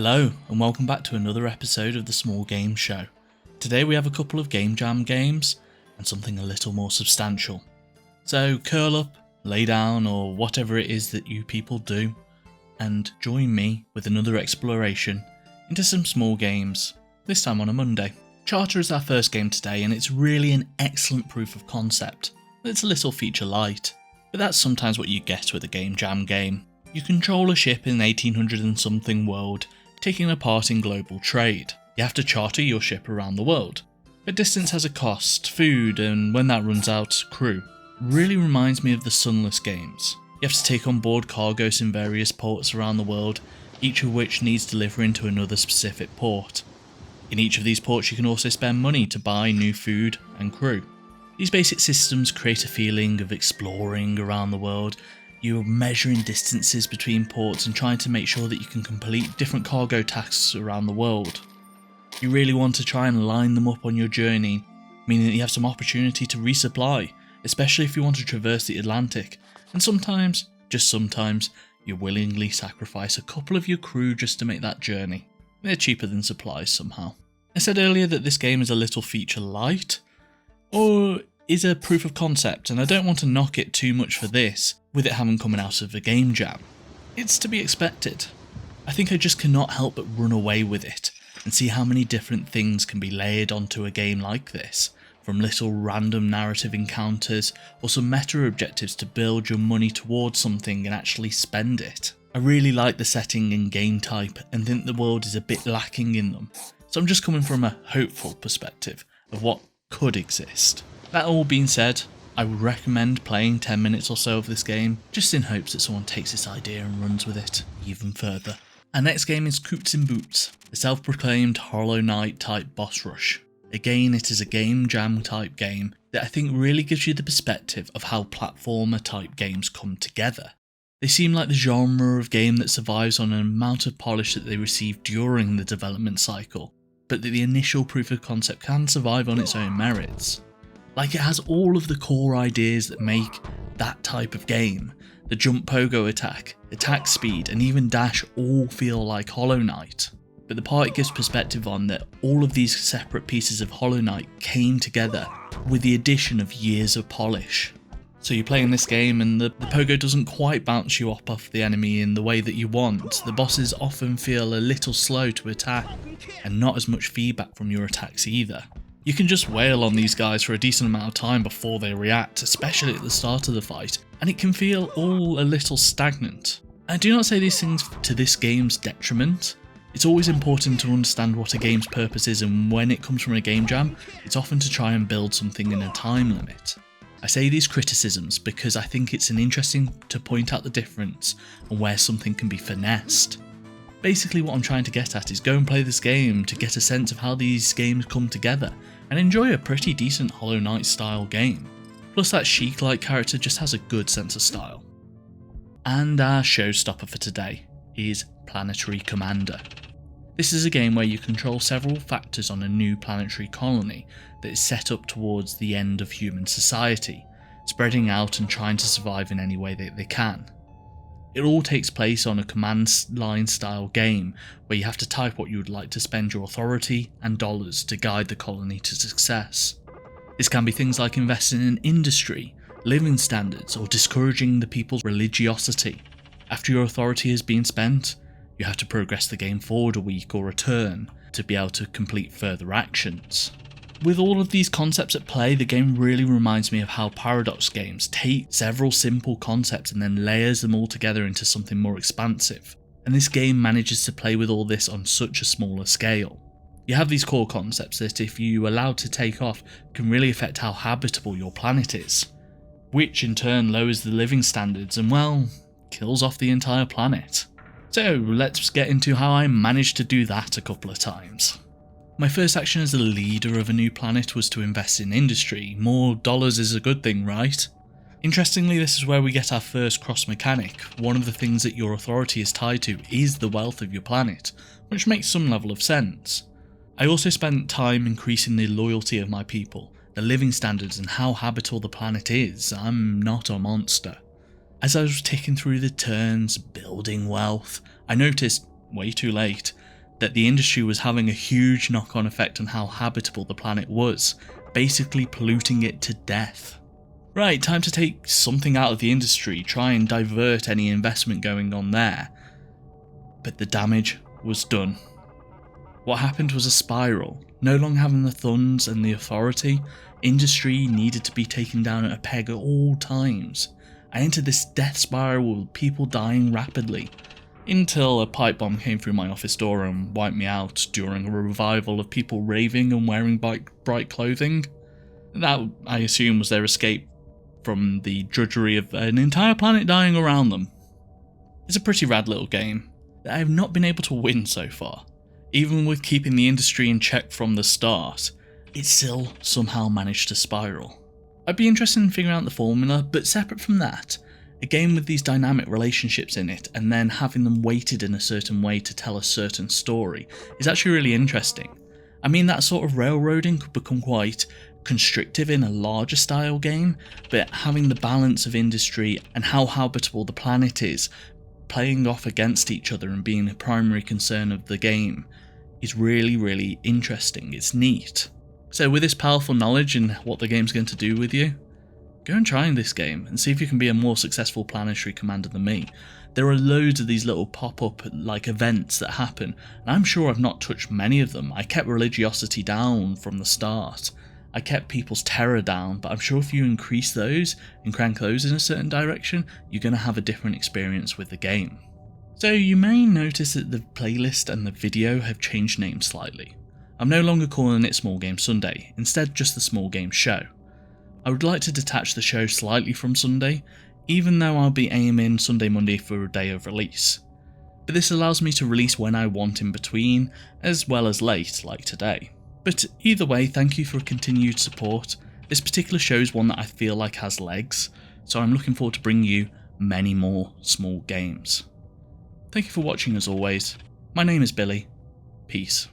Hello and welcome back to another episode of the Small Games Show. Today we have a couple of Game Jam games and something a little more substantial. So curl up, lay down or whatever it is that you people do and join me with another exploration into some small games, this time on a Monday. Charter is our first game today and it's really an excellent proof of concept. It's a little feature light, but that's sometimes what you get with a Game Jam game. You control a ship in an 1800 and something world, taking a part in global trade. You have to charter your ship around the world. But distance has a cost, food, and when that runs out, crew. Really reminds me of the Sunless games. You have to take on board cargoes in various ports around the world, each of which needs delivering to another specific port. In each of these ports you can also spend money to buy new food and crew. These basic systems create a feeling of exploring around the world. You're measuring distances between ports and trying to make sure that you can complete different cargo tasks around the world. You really want to try and line them up on your journey, meaning that you have some opportunity to resupply, especially if you want to traverse the Atlantic, and sometimes, just sometimes, you willingly sacrifice a couple of your crew just to make that journey. They're cheaper than supplies somehow. I said earlier that this game is a little feature light, or is a proof of concept, and I don't want to knock it too much for this, with it having coming out of a Game Jam. It's to be expected. I think I just cannot help but run away with it, and see how many different things can be layered onto a game like this, from little random narrative encounters, or some meta objectives to build your money towards something and actually spend it. I really like the setting and game type, and think the world is a bit lacking in them, so I'm just coming from a hopeful perspective of what could exist. That all being said, I would recommend playing 10 minutes or so of this game, just in hopes that someone takes this idea and runs with it even further. Our next game is Coots in Boots, a self-proclaimed Hollow Knight type boss rush. Again, it is a Game Jam type game that I think really gives you the perspective of how platformer type games come together. They seem like the genre of game that survives on an amount of polish that they receive during the development cycle, but that the initial proof of concept can survive on its own merits. Like, it has all of the core ideas that make that type of game. The jump pogo attack speed, and even dash all feel like Hollow Knight. But the part it gives perspective on that all of these separate pieces of Hollow Knight came together with the addition of years of polish. So you're playing this game and the pogo doesn't quite bounce you off the enemy in the way that you want. The bosses often feel a little slow to attack, and not as much feedback from your attacks either. You can just wail on these guys for a decent amount of time before they react, especially at the start of the fight, and it can feel all a little stagnant. I do not say these things to this game's detriment. It's always important to understand what a game's purpose is, and when it comes from a game jam, it's often to try and build something in a time limit. I say these criticisms because I think it's interesting to point out the difference and where something can be finessed. Basically what I'm trying to get at is go and play this game to get a sense of how these games come together and enjoy a pretty decent Hollow Knight style game. Plus that Sheik-like character just has a good sense of style. And our showstopper for today is Planetary Commander. This is a game where you control several factors on a new planetary colony that is set up towards the end of human society, spreading out and trying to survive in any way that they can. It all takes place on a command line style game where you have to type what you would like to spend your authority and dollars to guide the colony to success. This can be things like investing in industry, living standards, or discouraging the people's religiosity. After your authority has been spent, you have to progress the game forward a week or a turn to be able to complete further actions. With all of these concepts at play, the game really reminds me of how Paradox games take several simple concepts and then layers them all together into something more expansive. And this game manages to play with all this on such a smaller scale. You have these core concepts that, if you allow to take off, can really affect how habitable your planet is, which in turn lowers the living standards and, well, kills off the entire planet. So let's get into how I managed to do that a couple of times. My first action as a leader of a new planet was to invest in industry. More dollars is a good thing, right? Interestingly, this is where we get our first cross mechanic. One of the things that your authority is tied to is the wealth of your planet, which makes some level of sense. I also spent time increasing the loyalty of my people, the living standards and how habitable the planet is. I'm not a monster. As I was ticking through the turns, building wealth, I noticed, way too late, that the industry was having a huge knock-on effect on how habitable the planet was, basically polluting it to death. Right, time to take something out of the industry, try and divert any investment going on there. But the damage was done. What happened was a spiral. No longer having the funds and the authority, industry needed to be taken down at a peg at all times. I entered this death spiral with people dying rapidly, until a pipe bomb came through my office door and wiped me out during a revival of people raving and wearing bright clothing. That, I assume, was their escape from the drudgery of an entire planet dying around them. It's a pretty rad little game that I have not been able to win so far. Even with keeping the industry in check from the start, it still somehow managed to spiral. I'd be interested in figuring out the formula, but separate from that, a game with these dynamic relationships in it and then having them weighted in a certain way to tell a certain story is actually really interesting. I mean, that sort of railroading could become quite constrictive in a larger style game, but having the balance of industry and how habitable the planet is playing off against each other and being a primary concern of the game is really, really interesting. It's neat. So with this powerful knowledge and what the game's going to do with you, go and try this game and see if you can be a more successful planetary commander than me. There are loads of these little pop-up like events that happen, and I'm sure I've not touched many of them. I kept religiosity down from the start. I kept people's terror down, but I'm sure if you increase those and crank those in a certain direction, you're going to have a different experience with the game. So you may notice that the playlist and the video have changed names slightly. I'm no longer calling it Small Game Sunday, instead just the Small Game Show. I would like to detach the show slightly from Sunday, even though I'll be aiming Sunday Monday for a day of release. But this allows me to release when I want in between, as well as late, like today. But either way, thank you for continued support. This particular show is one that I feel like has legs, so I'm looking forward to bringing you many more small games. Thank you for watching as always. My name is Billy. Peace.